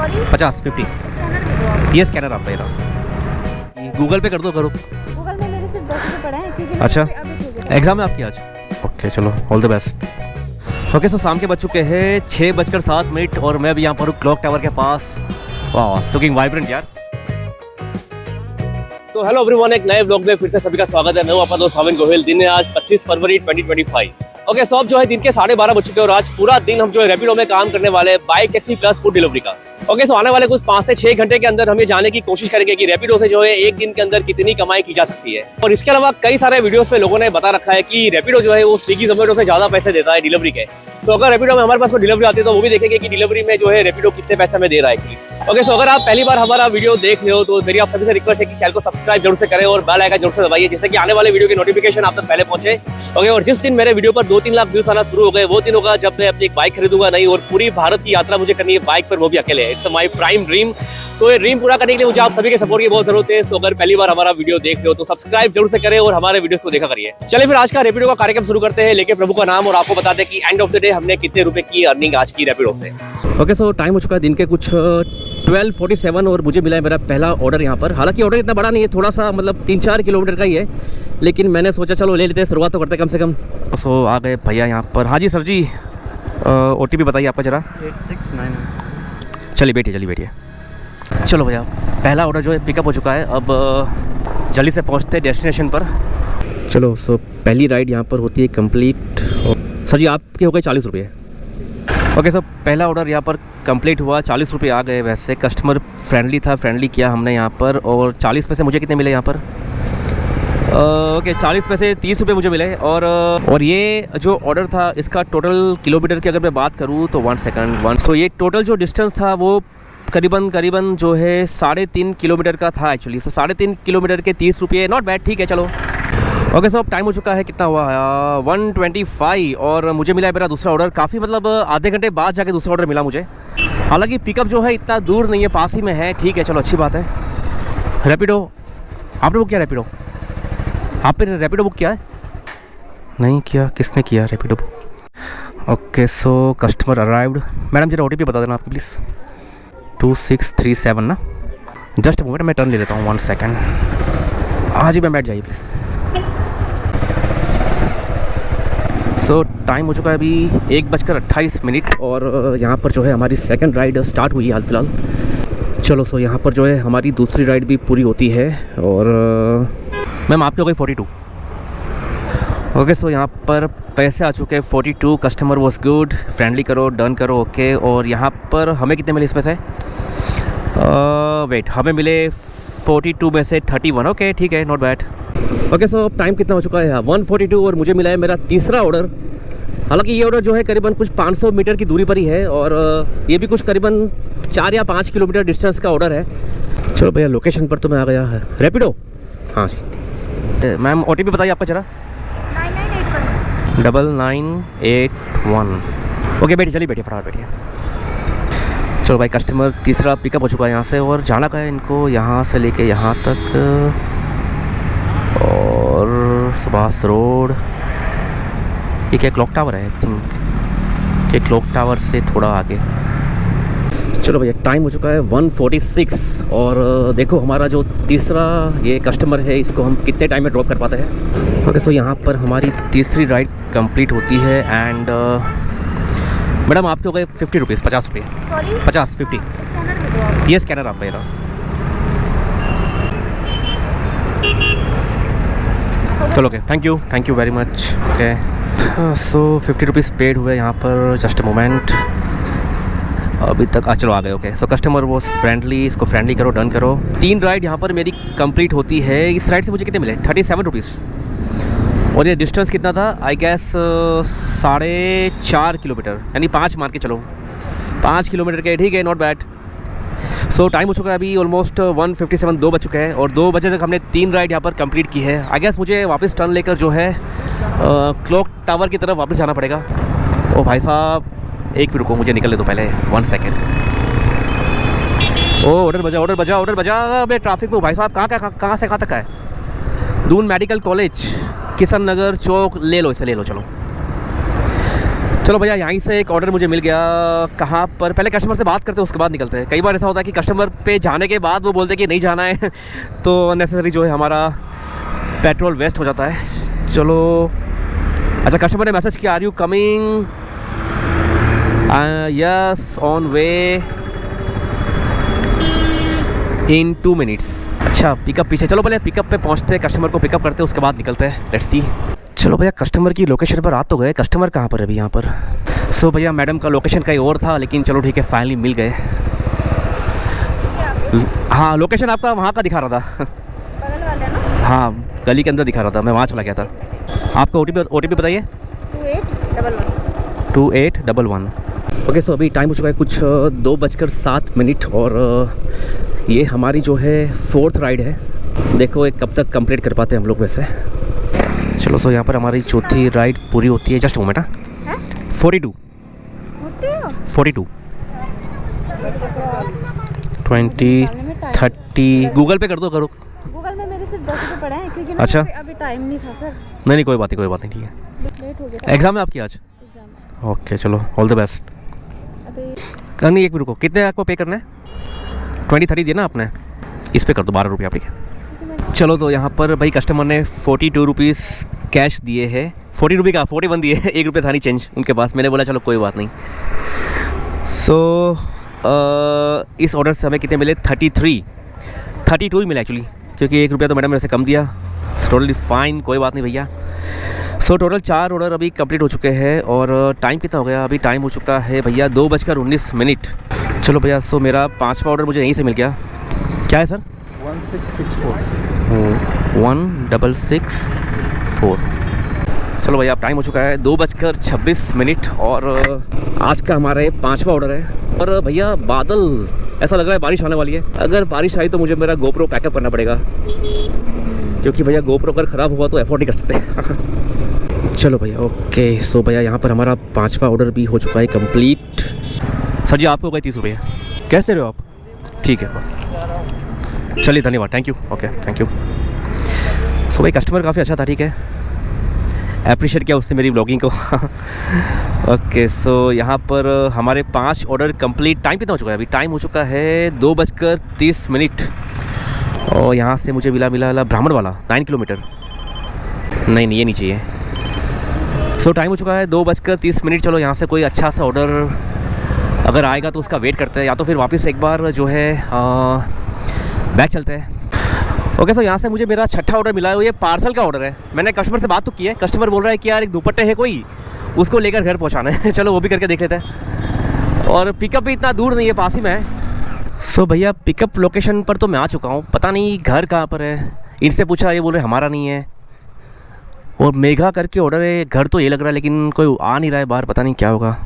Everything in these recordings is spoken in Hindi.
50 50 ये स्कैनर आपका ये गूगल पे कर दो करो। गूगल में मेरे सिर्फ 10 रुपए पड़े हैं क्योंकि अच्छा अभी एग्जाम है आपकी आज? ओके चलो all the best. Okay so शाम के बज चुके हैं 6:07 और मैं अभी यहाँ पर हूँ क्लॉक टावर के पास। वाह लुकिंग वाइब्रेंट यार। सो हेलो एवरीवन, एक नए ब्लॉग में फिर से सभी का स्वागत है। मैं हूँ आपका दोस्त हाविन गोहिल। दिन है आज 25 फरवरी 2025। ओके सो अब जो है दिन के 12:30 बज चुके हैं और आज पूरा दिन हम जो है रैपिडो में काम करने वाले हैं, bike taxi plus food delivery का। ओके सो आने वाले कुछ 5 से 6 घंटे के अंदर हम ये जानने की कोशिश करेंगे कि रैपिडो से जो है एक दिन के अंदर कितनी कमाई की जा सकती है। और इसके अलावा कई सारे वीडियोस में लोगों ने बता रखा है कि रैपिडो जो है वो स्विगी जोमेटो से ज्यादा पैसे देता है डिलीवरी के। तो अगर रैपिडो में हमारे पास डिलीवरी आती है तो वो भी देखेंगे कि डिलीवरी में जो है रैपिडो कितने पैसे में दे रहा है एक्चुअली। ओके सो अगर आप पहली बार हमारा वीडियो देख रहे हो तो मेरी आप सभी से रिक्वेस्ट है कि चैनल को सब्सक्राइब जरूर से करें और बेल आइकन जरूर से दबाइए, जिससे कि आने वाले वीडियो की नोटिफिकेशन आप तक पहले पहुंचे। ओके, और जिस दिन मेरे वीडियो पर 2-3 लाख व्यूज आना शुरू हो गए वो दिन होगा जब मैं अपनी एक बाइक खरीदूंगा नहीं, और पूरी भारत की यात्रा मुझे करनी है बाइक पर, वो भी अकेले। It's my prime dream. So ये ड्रीम पूरा करने के लिए मुझे आप सभी के सपोर्ट की बहुत जरूरत है। सो अगर पहली बार हमारा वीडियो देख रहे हो तो सब्सक्राइब जरूर से करें और हमारे वीडियो को देखा करिए। चलिए फिर आज का रैपिडो का कार्यक्रम शुरू करते हैं, लेके प्रभु का नाम, और आपको बता दें कि एंड ऑफ द डे हमने कितने रुपए की अर्निंग आज की रैपिडो से। ओके सो टाइम हो चुका है दिन के कुछ 12:47 और मुझे मिला है मेरा पहला ऑर्डर यहाँ पर। हालांकि ऑर्डर इतना बड़ा नहीं है, थोड़ा सा मतलब 3-4 किलोमीटर का ही है, लेकिन मैंने सोचा चलो ले लेते हैं, शुरुआत तो करते कम से कम। सो आ गए भैया यहाँ पर। हाँ जी सर जी, OTP बताइए आपका जरा। 8699। चलिए बैठिए। चलो भैया पहला ऑर्डर जो है पिकअप हो चुका है। अब जल्दी से पहुँचते हैं डेस्टिनेशन पर। चलो सो पहली राइड यहाँ पर होती है कंप्लीट। सर जी आपके हो गए 40 रुपये। ओके सर पहला ऑर्डर यहाँ पर कंप्लीट हुआ, 40 रुपये आ गए। वैसे कस्टमर फ्रेंडली था, फ्रेंडली किया हमने यहाँ पर। और 40 पैसे मुझे कितने मिले यहाँ पर? ओके 40 पैसे 30 रुपये मुझे मिले। और ये जो ऑर्डर था इसका टोटल किलोमीटर की अगर मैं बात करूँ तो 1 सेकंड सो ये टोटल जो डिस्टेंस था वो करीबन जो है 3.5 किलोमीटर का था एक्चुअली। सो 3.5 किलोमीटर के 30 रुपये, नॉट बैड, ठीक है चलो। ओके सो अब टाइम हो चुका है, कितना हुआ 1:25 और मुझे मिला है मेरा दूसरा ऑर्डर। काफ़ी मतलब आधे घंटे बाद जाके दूसरा ऑर्डर मिला मुझे। हालांकि पिकअप जो है इतना दूर नहीं है, पास ही में है, ठीक है चलो अच्छी बात है। रैपिडो आपने बुक किया? आपने रैपिडो बुक किया है? नहीं किया, किसने किया Rapido book? Okay so customer arrived. Madam जरा OTP बता देना आपकी प्लीज़। 2637 ना। जस्ट मोमेंट मैं टर्न ले लेता हूँ, 1 सेकेंड। हाँ जी मैम बैठ जाइए प्लीज़। सो टाइम हो चुका है अभी 1:28 और यहाँ पर जो है हमारी सेकंड राइड स्टार्ट हुई है हाल फिलहाल। चलो सो यहाँ पर जो है हमारी दूसरी राइड भी पूरी होती है। और मैम आपके हो गई 42। ओके सो यहाँ पर पैसे आ चुके हैं 42। कस्टमर वॉज गुड, फ्रेंडली करो, डन करो। ओके और यहाँ पर हमें कितने मिले इसमें से? वेट, हमें मिले 42 में से 31। ओके ठीक है, नॉट बैड। ओके सो अब टाइम कितना हो चुका है? 1:42 और मुझे मिला है मेरा तीसरा ऑर्डर। हालांकि ये ऑर्डर जो है करीबन कुछ 500 मीटर की दूरी पर ही है और ये भी कुछ करीबन 4 या 5 किलोमीटर डिस्टेंस का ऑर्डर है। चलो भैया लोकेशन पर तो मैं आ गया है। रैपिडो? हाँ जी मैम OTP बताइए आपका जरा। 9981। ओके बैठिए, चलिए बैठिए, फटाफट बैठिए। चलो भाई कस्टमर तीसरा पिकअप हो चुका है यहाँ से और जाना का है इनको यहाँ से लेके यहाँ तक और सुभाष रोड। ये क्या क्लॉक टावर है? आई थिंक ये क्लॉक टावर से थोड़ा आगे। चलो भैया टाइम हो चुका है 1:46 और देखो हमारा जो तीसरा ये कस्टमर है इसको हम कितने टाइम में ड्रॉप कर पाते हैं। ओके सो यहाँ पर हमारी तीसरी राइड कंप्लीट होती है एंड मैडम आपके हो गए 50 रुपीज़, 50 रुपये। 50 ये स्कैनर आप मेरा। चलो okay, thank you very much. Okay so 50 rupees paid हुए यहाँ पर। जस्ट अ मोमेंट, अभी तक चलो आ गए। ओके सो कस्टमर वो फ्रेंडली, इसको फ्रेंडली करो, डन करो। 3 राइड यहाँ पर मेरी कंप्लीट होती है। इस राइड से मुझे कितने मिले? 37 रुपीज़। और ये डिस्टेंस कितना था? आई गेस 4.5 किलोमीटर, यानी 5 मान के चलो, 5 किलोमीटर के, ठीक है नॉट बैड। सो टाइम हो चुका है अभी ऑलमोस्ट 1:57, 2 बज चुके हैं और 2 बजे तक हमने 3 राइड यहाँ पर कंप्लीट की है। आई गेस मुझे वापस टर्न लेकर जो है क्लॉक टावर की तरफ वापस जाना पड़ेगा। ओ भाई साहब एक भी रुको, मुझे निकलने दो पहले, 1 सेकेंड। ओ ऑर्डर बजा। मैं ट्रैफिक में हूँ भाई साहब। कहाँ से कहाँ तक है? दून मेडिकल कॉलेज, किशन नगर चौक, ले लो इसे, ले लो चलो। चलो भैया, यहीं से एक ऑर्डर मुझे मिल गया। कहाँ पर? पहले कस्टमर से बात करते हैं, उसके बाद निकलते हैं। कई बार ऐसा होता है कि कस्टमर पे जाने के बाद वो बोलते हैं कि नहीं जाना है तो नेसेसरी जो है हमारा पेट्रोल वेस्ट हो जाता है। चलो, अच्छा, कस्टमर ने मैसेज किया, are you coming? Yes, on way in 2 minutes. अच्छा, पिकअप पीछे। चलो पहले पिकअप पे पहुंचते हैं, कस्टमर को पिकअप करते हैं, उसके बाद निकलते हैं। Let's see. चलो भैया, कस्टमर की लोकेशन पर आ तो गए। कस्टमर कहाँ पर है अभी यहाँ पर? सो भैया, मैडम का लोकेशन कहीं और था, लेकिन चलो ठीक है, फाइनली मिल गए। हाँ, लोकेशन आपका वहाँ का दिखा रहा था। बगल वाले ना? हाँ, गली के अंदर दिखा रहा था, मैं वहाँ चला गया था। आपका OTP बताइए। 2811। ओके, सो अभी टाइम हो चुका है कुछ 2:07 और ये हमारी जो है 4th राइड है। देखो एक कब तक कंप्लीट कर पाते हैं हम लोग वैसे। चलो, सो यहाँ पर हमारी चौथी राइड पूरी होती है। Just moment. हाँ, 42 20 30। गूगल पे कर दो, करो। गूगल में मेरे सिर्फ 10 रुपये पड़े हैं क्योंकि ना अच्छा। अभी टाइम नहीं था सर। नहीं, कोई बात नहीं, ठीक है। लेट हो गया। एग्ज़ाम है आपकी आज? एग्जाम ओके, चलो, ऑल द बेस्ट। अभी नहीं, एक मिनट रुको, कितने आपको पे करना है? 20-30 दिया ना आपने, इस पे कर दो 12 रुपये आप। ठीक है, चलो। तो यहाँ पर भाई कस्टमर ने 42 रुपीज़ कैश दिए हैं। 40 रुपये का 41 दिए हैं, 1 रुपये था नहीं चेंज उनके पास। मैंने बोला चलो कोई बात नहीं। सो इस ऑर्डर से हमें कितने मिले? 32 ही मिले एक्चुअली, क्योंकि 1 रुपया तो मैडम ने वैसे कम दिया। टोटली फाइन, कोई बात नहीं भैया। सो टोटल 4 ऑर्डर अभी कंप्लीट हो चुके हैं। और टाइम कितना हो गया? अभी टाइम हो चुका है भैया 2:19। चलो भैया, सो मेरा 5वां ऑर्डर मुझे यहीं से मिल गया। क्या है सर? 1664। 1664। चलो भैया, अब टाइम हो चुका है 2:26 और आज का हमारा ये 5वां ऑर्डर है। और भैया, बादल, ऐसा लग रहा है बारिश आने वाली है। अगर बारिश आई तो मुझे मेरा GoPro पैकअप करना पड़ेगा, क्योंकि भैया GoPro अगर ख़राब हुआ तो अफोर्ड नहीं कर सकते। चलो भैया, ओके। सो भैया, यहाँ पर हमारा 5वां ऑर्डर भी हो चुका है कंप्लीट। सर जी, आपको हो गए 30 रुपये। कैसे रहे हो आप? ठीक है, चलिए, धन्यवाद, thank you. Okay, thank you. So भाई, कस्टमर काफ़ी अच्छा था, ठीक है, अप्रिशिएट किया उसने मेरी व्लॉगिंग को। ओके, सो यहाँ पर हमारे 5 ऑर्डर कंप्लीट। टाइम कितना हो चुका है? अभी टाइम हो चुका है 2:30 और यहाँ से मुझे मिला ब्राह्मण वाला 9 किलोमीटर। नहीं, ये नहीं चाहिए। सो टाइम हो चुका है 2:30। चलो, यहाँ से कोई अच्छा सा ऑर्डर अगर आएगा तो उसका वेट करते हैं, या तो फिर वापस एक बार जो है बैक चलते हैं। ओके, सो यहाँ से मुझे मेरा 6ठा ऑर्डर मिला है। ये पार्सल का ऑर्डर है। मैंने कस्टमर से बात तो की है। कस्टमर बोल रहा है कि यार एक दुपट्टे है कोई, उसको लेकर घर पहुँचाना है। चलो, वो भी करके देख लेते हैं। और पिकअप भी इतना दूर नहीं है, पास ही में है। सो भैया, पिकअप लोकेशन पर तो मैं आ चुका हूँ, पता नहीं घर कहाँ पर है। इनसे पूछा, ये बोल रहे हमारा नहीं है। और मेघा करके ऑर्डर है, घर तो ये लग रहा है, लेकिन कोई आ नहीं रहा है बाहर, पता नहीं क्या होगा।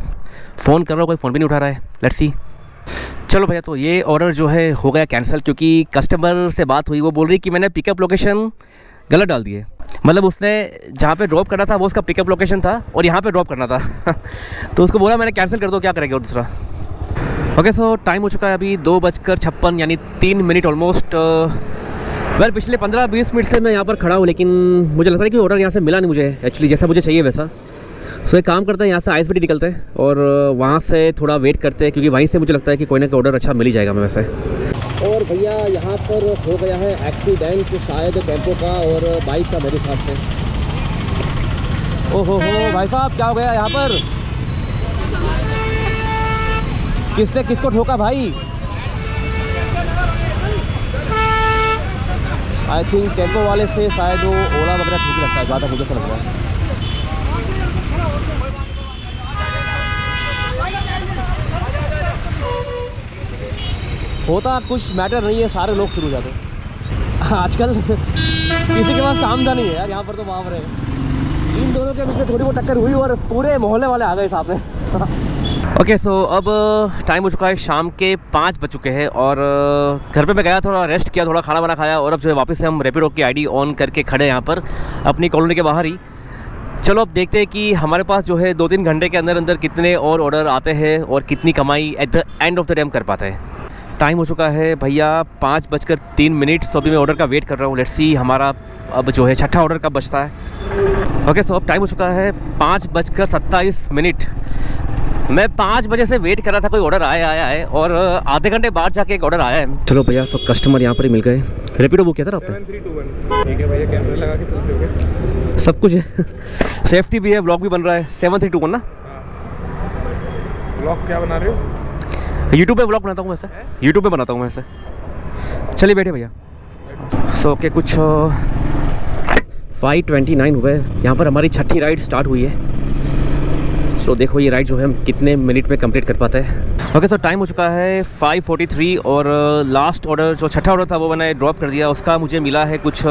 फ़ोन कर रहा हूँ, कोई फ़ोन भी नहीं उठा रहा है। Let's see. चलो भैया, तो ये ऑर्डर जो है हो गया कैंसिल, क्योंकि कस्टमर से बात हुई, वो बोल रही कि मैंने पिकअप लोकेशन गलत डाल दी है। मतलब उसने जहाँ पे ड्रॉप करना था वो उसका पिकअप लोकेशन था, और यहाँ पे ड्रॉप करना था। तो उसको बोला मैंने कैंसिल कर दो, क्या करेंगे और दूसरा। ओके, सो टाइम हो चुका है अभी 2:56 यानी 3 मिनट ऑलमोस्ट। वेल, पिछले 15-20 मिनट से मैं यहाँ पर खड़ा हूँ, लेकिन मुझे लगता है कि ऑर्डर यहाँ से मिला नहीं मुझे एक्चुअली, जैसा मुझे चाहिए वैसा। सो एक काम करते हैं, यहाँ से ISBT निकलते हैं और वहाँ से थोड़ा वेट करते हैं, क्योंकि वहीं से मुझे लगता है कि कोई ना कोई ऑर्डर अच्छा मिल ही जाएगा मैं वैसे। और भैया, यहाँ पर हो गया है एक्सीडेंट शायद टेम्पो का और बाइक का मेरे हिसाब से। ओहो हो भाई साहब, क्या हो गया यहाँ पर? किसने किसको ठोका भाई? आई थिंक टेम्पो वाले से शायद वो ओला वगैरह ठीक लगता है, ज़्यादा मुझे ऐसा लग रहा है। होता कुछ मैटर नहीं है, सारे लोग शुरू हो जाते हैं आजकल। किसी के पास काम नहीं है यार, यहाँ पर तो बाप रे। इन दोनों के बीच में थोड़ी बहुत टक्कर हुई और पूरे मोहल्ले वाले आ गए सामने। ओके, सो अब टाइम हो चुका है शाम के 5 बज चुके हैं और घर पे मैं गया, थोड़ा रेस्ट किया, थोड़ा खाना वाना खाया, और अब जो है वापस से हम रैपिडो की ID ऑन करके खड़े हैं यहाँ पर अपनी कॉलोनी के बाहर ही। चलो, अब देखते हैं कि हमारे पास जो है 2-3 घंटे के अंदर अंदर कितने और ऑर्डर आते हैं और कितनी कमाई at the end of the day हम कर पाते हैं। टाइम हो चुका है भैया 5:03। सो अभी मैं ऑर्डर का वेट कर रहा हूँ। लेट्स सी हमारा अब जो है 6ठा ऑर्डर कब बचता है। ओके सो अब टाइम हो चुका है 5:27 मैं 5 बजे से वेट कर रहा था, कोई ऑर्डर आया है और आधे घंटे बाद जाके एक ऑर्डर आया है। चलो भैया, सब कस्टमर यहाँ पर ही मिल गए। रैपिडो बुक किया था ना आपने? 7321 ठीक है भैया, कैमरा लगा के चलते होगे, सब कुछ है, सेफ्टी भी है, व्लॉग भी बन रहा है। 7321 ना? व्लॉग क्या बना रहे हो? यूट्यूब पे व्लॉग बनाता हूँ वैसे, यूट्यूब पे बनाता हूँ वैसे। चलिए बैठे भैया। सो ओके, कुछ 5:29 हुए। यहाँ पर हमारी छठी राइड स्टार्ट हुई है। तो देखो ये राइड जो है हम कितने मिनट में कंप्लीट कर पाते हैं। ओके सो टाइम हो चुका है 5:43 और लास्ट ऑर्डर जो छठा ऑर्डर था वो मैंने ड्रॉप कर दिया। उसका मुझे मिला है कुछ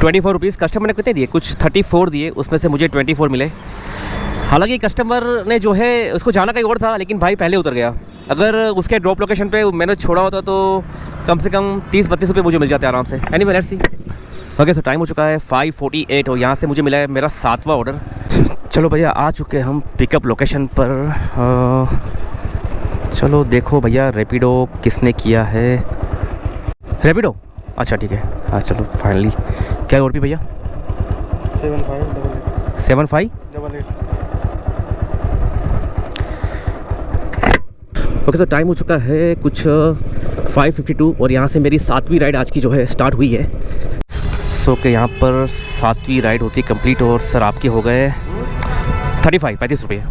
24 रुपीज़। कस्टमर ने कितने दिए? कुछ 34 दिए, उसमें से मुझे 24 मिले। हालांकि कस्टमर ने जो है उसको जाना कहीं और था, लेकिन भाई पहले उतर गया। अगर उसके ड्रॉप लोकेशन पे मैंने छोड़ा होता तो कम से कम 30-32 रुपये मुझे मिल जाते आराम से। Anyway let's see. Okay so time हो चुका है 5:48 और यहाँ से मुझे मिला है मेरा 7वां ऑर्डर। चलो भैया, आ चुके हम पिकअप लोकेशन पर। चलो देखो भैया, रैपिडो किसने किया है? रैपिडो, अच्छा ठीक है। हाँ चलो फाइनली। क्या और भी भैया? 7588। ओके सो टाइम हो चुका है कुछ 5:52 और यहाँ से मेरी 7वीं राइड आज की जो है स्टार्ट हुई है। सो के यहाँ पर 7वीं राइड होती कंप्लीट और सर आपके हो गए 35 रुपये।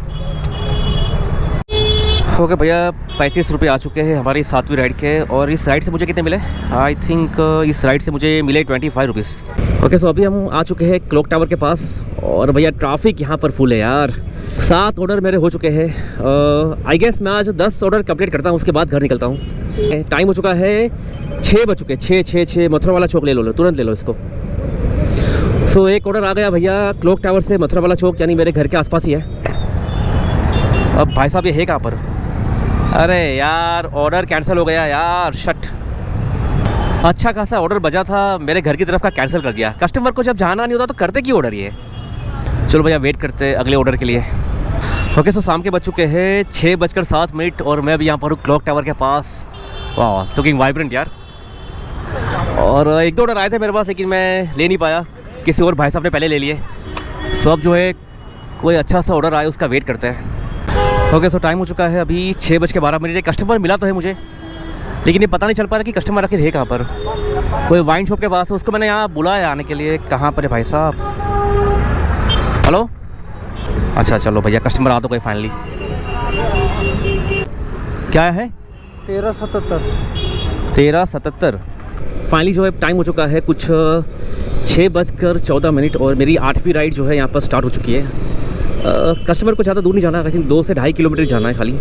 ओके भैया, 35 रुपये आ चुके हैं हमारी 7वीं राइड के। और इस राइड से मुझे कितने मिले? आई थिंक इस राइड से मुझे मिले 25 रुपीज़। ओके सो अभी हम आ चुके हैं क्लॉक टावर के पास और भैया ट्रैफिक यहाँ पर फुल है यार। 7 ऑर्डर मेरे हो चुके हैं। आई गेस मैं आज 10 ऑर्डर कंप्लीट करता हूँ, उसके बाद घर निकलता हूँ। टाइम हो चुका है 6 बज चुके। 6 मथुरा वाला चौक ले लो, तुरंत ले लो इसको। सो एक ऑर्डर आ गया भैया क्लॉक टावर से मथुरा वाला चौक, यानी मेरे घर के आसपास ही है। अब भाई साहब ये है कहाँ पर? अरे यार ऑर्डर कैंसिल हो गया यार, शट। अच्छा खासा ऑर्डर बजा था, मेरे घर की तरफ का कैंसिल कर दिया। कस्टमर को जब जाना नहीं होता तो करते क्यों ऑर्डर ये? चलो भैया वेट करते हैं अगले ऑर्डर के लिए। ओके सो शाम के बज चुके हैं 6:07 और मैं अभी यहाँ पर हूँ क्लॉक टावर के पास। वाह लुकिंग वाइब्रेंट यार। और एक दो ऑर्डर आए थे मेरे पास, लेकिन मैं ले नहीं पाया, किसी और भाई साहब ने पहले ले लिए। सो अब जो है कोई अच्छा सा ऑर्डर आए उसका वेट करते हैं। ओके सो टाइम हो चुका है अभी 6:12। कस्टमर मिला तो है मुझे, लेकिन ये पता नहीं चल पा रहा कि कस्टमर आखिर है कहाँ पर। कोई वाइन शॉप के पास है, उसको मैंने यहाँ बुलाया आने के लिए। कहाँ पर है भाई साहब? हेलो, अच्छा चलो भैया कस्टमर आ तो गए फाइनली। क्या है? 1377 फाइनली जो है टाइम हो चुका है कुछ 6:14 और मेरी 8वीं राइड जो है यहाँ पर स्टार्ट हो चुकी है। कस्टमर को ज़्यादा दूर नहीं जाना, आई थिंक 2 से 2.5 किलोमीटर जाना है खाली।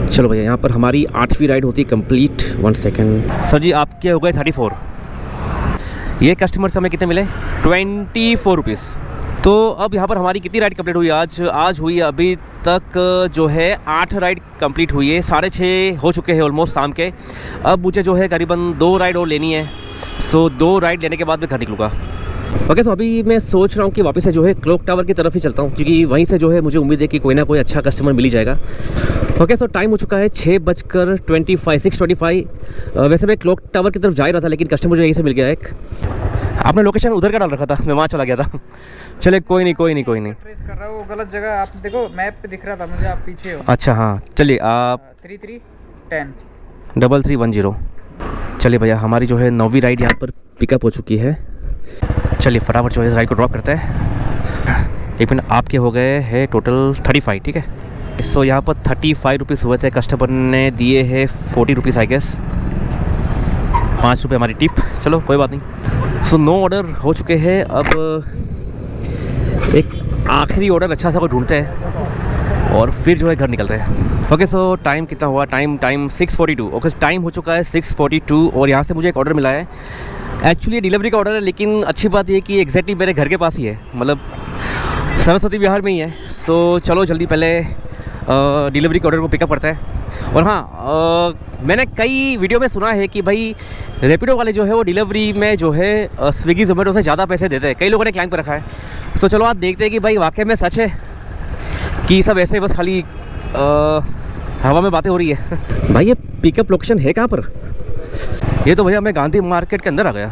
चलो भैया, यहाँ पर हमारी 8वीं राइड होती है कंप्लीट। 1 सेकेंड सर जी, आपके हो गए 34। ये कस्टमर से हमें कितने मिले? 24 रुपीज़। तो अब यहाँ पर हमारी कितनी राइड कंप्लीट हुई आज हुई है अभी तक जो है 8 राइड कंप्लीट हुई है। 6:30 हो चुके हैं ऑलमोस्ट शाम के। अब मुझे जो है करीबन 2 राइड और लेनी है। सो 2 राइड लेने के बाद मैं घर निकलूँगा। ओके सो अभी मैं सोच रहा हूँ कि वापस से जो है क्लॉक टावर की तरफ ही चलता हूँ, क्योंकि वहीं से जो है मुझे उम्मीद है कि कोई ना कोई अच्छा कस्टमर मिल ही जाएगा। ओके सो टाइम हो चुका है 6:25 वैसे मैं क्लॉक टावर की तरफ जा ही रहा था, लेकिन कस्टमर मुझे यहीं से मिल गया एक। आपने लोकेशन उधर का डाल रखा था, मैं वहाँ चला गया था। चले कोई नहीं। ट्रेस कर रहा हूँ, वो गलत जगह। आप देखो मैप पे दिख रहा था मुझे, आप पीछे हो। अच्छा हाँ, चलिए आप 3310 3310। चलिए भैया, हमारी जो है 9वीं राइड यहाँ पर पिकअप हो चुकी है। चलिए फटाफट जो है इस राइड को ड्रॉप करते हैं। एक मिनट, आपके हो गए हैं टोटल 35, ठीक है। तो यहाँ पर 35 रुपीज़ हुए थे, कस्टमर ने दिए हैं 40 रुपीज़ आई गेस। 5 रुपये हमारी टिप, चलो कोई बात नहीं। सो 9 ऑर्डर हो चुके हैं। अब एक आखिरी ऑर्डर अच्छा सा कोई ढूंढते हैं और फिर जो है घर निकलते हैं। ओके सो टाइम कितना हुआ? टाइम 6:42। ओके टाइम हो चुका है 6:42 और यहाँ से मुझे एक ऑर्डर मिला है। एक्चुअली डिलीवरी का ऑर्डर है, लेकिन अच्छी बात ये कि एग्जैक्टली मेरे घर के पास ही है, मतलब सरस्वती विहार में ही है। सो चलो जल्दी पहले डिलीवरी के ऑर्डर को पिकअप करते हैं। और हाँ, मैंने कई वीडियो में सुना है कि भाई रैपिडो वाले जो है वो डिलीवरी में जो है स्विगी जोमेटो से ज़्यादा पैसे देते हैं। कई लोगों ने क्लाइम पर रखा है। सो चलो आप देखते हैं कि भाई वाकई में सच है कि सब ऐसे बस खाली हवा में बातें हो रही है। भाई ये पिकअप लोकेशन है कहाँ पर? ये तो भैया मैं गांधी मार्केट के अंदर आ गया।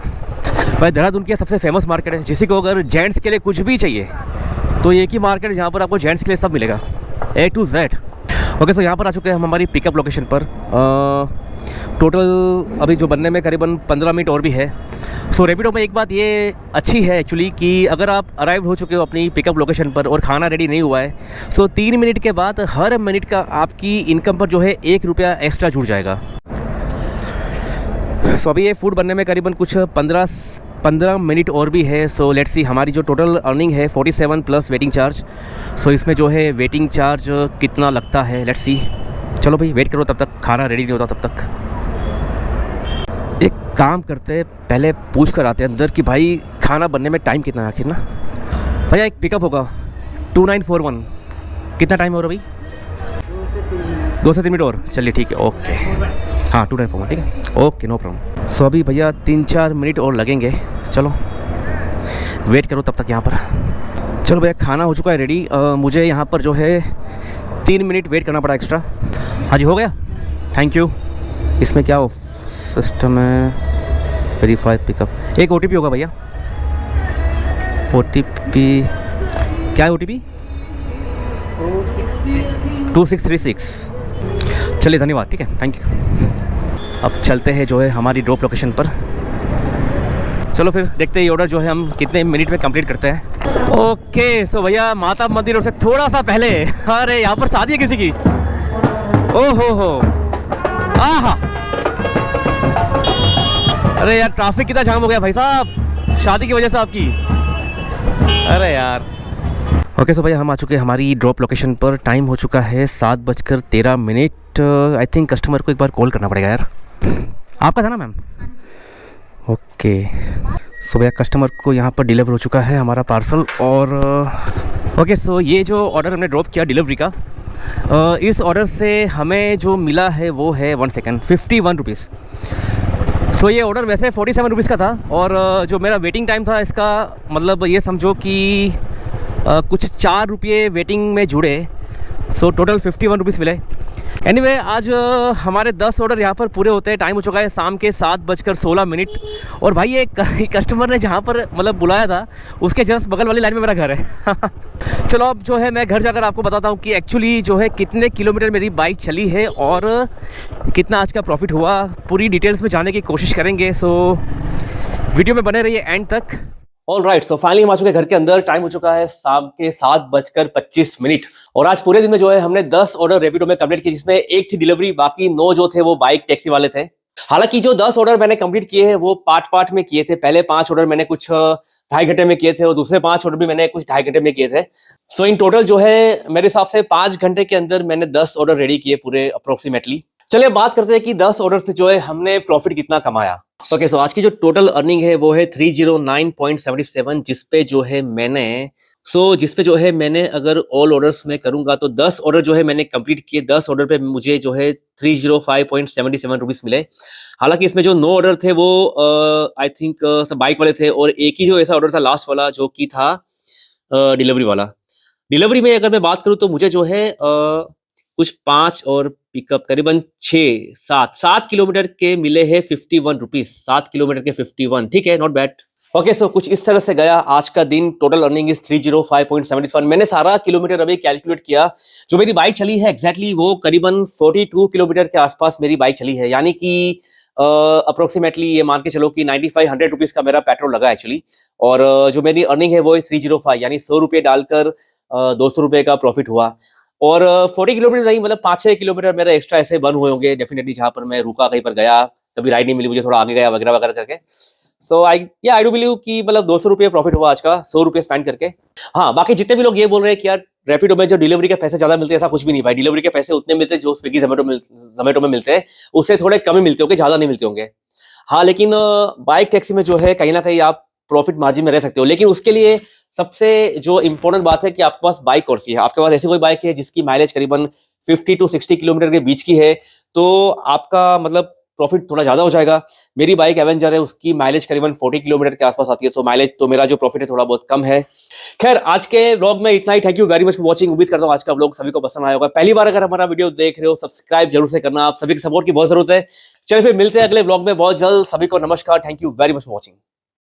भाई देहरादून की सबसे फेमस मार्केट है, जिसी को अगर जेंट्स के लिए कुछ भी चाहिए तो एक ही मार्केट है जहाँ पर आपको जेंट्स के लिए सब मिलेगा, A to Z। ओके, सो यहाँ पर आ चुके हैं हम हमारी पिकअप लोकेशन पर। टोटल अभी जो बनने में करीबन 15 मिनट और भी है। सो रैपिडो में एक बात ये अच्छी है एक्चुअली कि अगर आप अराइव हो चुके हो अपनी पिकअप लोकेशन पर और खाना रेडी नहीं हुआ है, सो 3 मिनट के बाद हर मिनट का आपकी इनकम पर जो है 1 रुपया एक्स्ट्रा जुड़ जाएगा। सो अभी ये फूड बनने में करीबन कुछ 15 मिनट और भी है। सो लेट्स सी, हमारी जो टोटल अर्निंग है 47 प्लस वेटिंग चार्ज। सो इसमें जो है वेटिंग चार्ज कितना लगता है, लेट्स सी। चलो भाई वेट करो, तब तक खाना रेडी नहीं होता तब तक। एक काम करते हैं, पहले पूछ कर आते हैं अंदर कि भाई खाना बनने में टाइम कितना है आखिर ना। भैया एक पिकअप होगा 2941, कितना टाइम हो रहा भाई? 2 से 3 मिनट और, चलिए ठीक है, ओके। हाँ 2941 ठीक है, ओके नो प्रॉब्लम। सो अभी भैया 3-4 मिनट और लगेंगे, चलो वेट करो तब तक यहाँ पर। चलो भैया खाना हो चुका है रेडी। मुझे यहाँ पर जो है 3 मिनट वेट करना पड़ा एक्स्ट्रा। हाँ जी हो गया, थैंक यू। इसमें क्या सिस्टम है, वेरीफाई पिकअप। एक OTP होगा भैया, OTP क्या है? OTP 2636। चलिए धन्यवाद, ठीक है, थैंक यू। अब चलते हैं जो है हमारी ड्रॉप लोकेशन पर। चलो फिर देखते हैं ये ऑर्डर जो है हम कितने मिनट में कंप्लीट करते हैं। ओके, सो भैया माता मंदिर से थोड़ा सा पहले, अरे यहाँ पर शादी है किसी की, ओहो हो, आहा, अरे यार ट्रैफिक कितना जाम हो गया भाई साहब शादी की वजह से आपकी, अरे यार। ओके, सो भैया हम आ चुके हैं हमारी ड्रॉप लोकेशन पर। टाइम हो चुका है 7:13। आई थिंक कस्टमर को एक बार कॉल करना पड़ेगा यार। आपका था ना मैम? ओके, सो भैया कस्टमर को यहाँ पर डिलीवर हो चुका है हमारा पार्सल। और ओके, सो ये जो ऑर्डर हमने ड्रॉप किया डिलीवरी का, इस ऑर्डर से हमें जो मिला है वो है 1 सेकेंड 51 रुपीज़। सो ये ऑर्डर वैसे 47 रुपीज़ का था, और जो मेरा वेटिंग टाइम था इसका, मतलब ये समझो कि कुछ 4 रुपये वेटिंग में जुड़े। सो टोटल 51 रुपीज़ मिले। एनीवे, आज हमारे 10 ऑर्डर यहाँ पर पूरे होते हैं। टाइम हो चुका है शाम के 7:16। और भाई ये कस्टमर ने जहाँ पर मतलब बुलाया था उसके जस्ट बगल वाली लाइन में मेरा घर है। चलो अब जो है मैं घर जाकर आपको बताता हूँ कि एक्चुअली जो है कितने किलोमीटर मेरी बाइक चली है और कितना आज का प्रॉफिट हुआ। पूरी डिटेल्स में जाने की कोशिश करेंगे, सो वीडियो में बने रहिए एंड तक। ऑल राइट, सो फाइनली हम आ चुके हैं घर के अंदर। टाइम हो चुका है शाम के 7:25। और आज पूरे दिन में जो है हमने 10 ऑर्डर रैपिडो में कंप्लीट किए, जिसमें 1 थी डिलीवरी, बाकी 9 जो थे वो बाइक टैक्सी वाले थे। हालांकि जो 10 ऑर्डर मैंने कंप्लीट किए हैं वो पार्ट में किए थे। पहले 5 ऑर्डर मैंने कुछ 2.5 घंटे में किए थे और दूसरे 5 ऑर्डर भी मैंने कुछ 2.5 घंटे में किए थे। सो इन टोटल जो है मेरे हिसाब से 5 घंटे के अंदर मैंने 10 ऑर्डर रेडी किए पूरे अप्रोक्सीमेटली। चलिए बात करते हैं कि 10 ऑर्डर से जो है हमने प्रॉफिट कितना कमाया। ओके, सो आज की जो टोटल अर्निंग है वो है 309.77, जिसपे जो है मैंने अगर ऑल ऑर्डर्स में करूंगा तो 10 ऑर्डर जो है मैंने कंप्लीट किए। 10 ऑर्डर पे मुझे जो है 305.77 रुपीस मिले। हालांकि इसमें जो 9 ऑर्डर थे वो आई थिंक सब बाइक वाले थे, और एक ही जो ऐसा ऑर्डर था लास्ट वाला जो कि था डिलीवरी वाला। डिलीवरी में अगर मैं बात करूं तो मुझे जो है कुछ 5 और पिकअप करीबन 7 किलोमीटर के मिले हैं 51 रुपीज। 7 किलोमीटर के 51, ठीक है, नॉट बैड। ओके, सो कुछ इस तरह से गया आज का दिन। Total earning is 305.71। मैंने सारा किलोमीटर अभी कैलकुलेट किया। जो मेरी बाइक चली है एग्जैक्टली वो करीबन 42 किलोमीटर के आसपास मेरी बाइक चली है, यानी कि अप्रोक्सीमेटली ये मान के चलो कि 9500 रुपीज का मेरा पेट्रोल लगा एक्चुअली। और जो मेरी अर्निंग है वो 305, यानी 100 रुपये डालकर 200 रुपये का प्रॉफिट हुआ। और 40 किलोमीटर नहीं, मतलब 5-6 किलोमीटर मेरा एक्स्ट्रा ऐसे बर्न हुए होंगे डेफिनेटली, जहां पर मैं रुका, कहीं पर गया, कभी राइड नहीं मिली मुझे, थोड़ा आगे गया वगैरह वगैरह करके। सो आई डू बिलीव कि मतलब 200 रुपये प्रॉफिट हुआ आज का, 100 रुपये स्पेंड करके। हाँ, बाकी जितने भी लोग ये बोल रहे हैं कि यार रैपिडो में जो डिलीवरी के पैसे ज्यादा मिलते हैं, ऐसा कुछ भी नहीं भाई। डिलीवरी के पैसे उतने मिलते हैं जो स्विगी जोमेटो में मिलते हैं, उससे थोड़े कम ही मिलते होंगे, ज्यादा नहीं मिलते होंगे। हाँ, लेकिन बाइक टैक्सी में जो है कहीं ना कहीं आप प्रॉफिट मार्जिन में रह सकते हो, लेकिन उसके लिए सबसे जो इंपॉर्टेंट बात है कि आपके पास बाइक कौन सी है। आपके पास ऐसी कोई बाइक है जिसकी माइलेज करीबन 50 to 60 किलोमीटर के बीच की है, तो आपका मतलब प्रॉफिट थोड़ा ज्यादा हो जाएगा। मेरी बाइक एवेंजर है, उसकी माइलेज करीबन 40 किलोमीटर के आसपास आती है, तो माइलेज तो मेरा जो प्रॉफिट है थोड़ा बहुत कम है। खैर, आज के व्लॉग में इतना ही। Thank you very much for watching. उम्मीद करता हूँ आज का व्लॉग सभी को पसंद आया होगा। पहली बार अगर हमारा वीडियो देख रहे हो, सब्सक्राइब जरूर से करना। आप सभी के सपोर्ट की बहुत जरूरत है। चलिए फिर मिलते हैं अगले व्लॉग में बहुत जल्द। सभी को नमस्कार। Thank you very much for watching.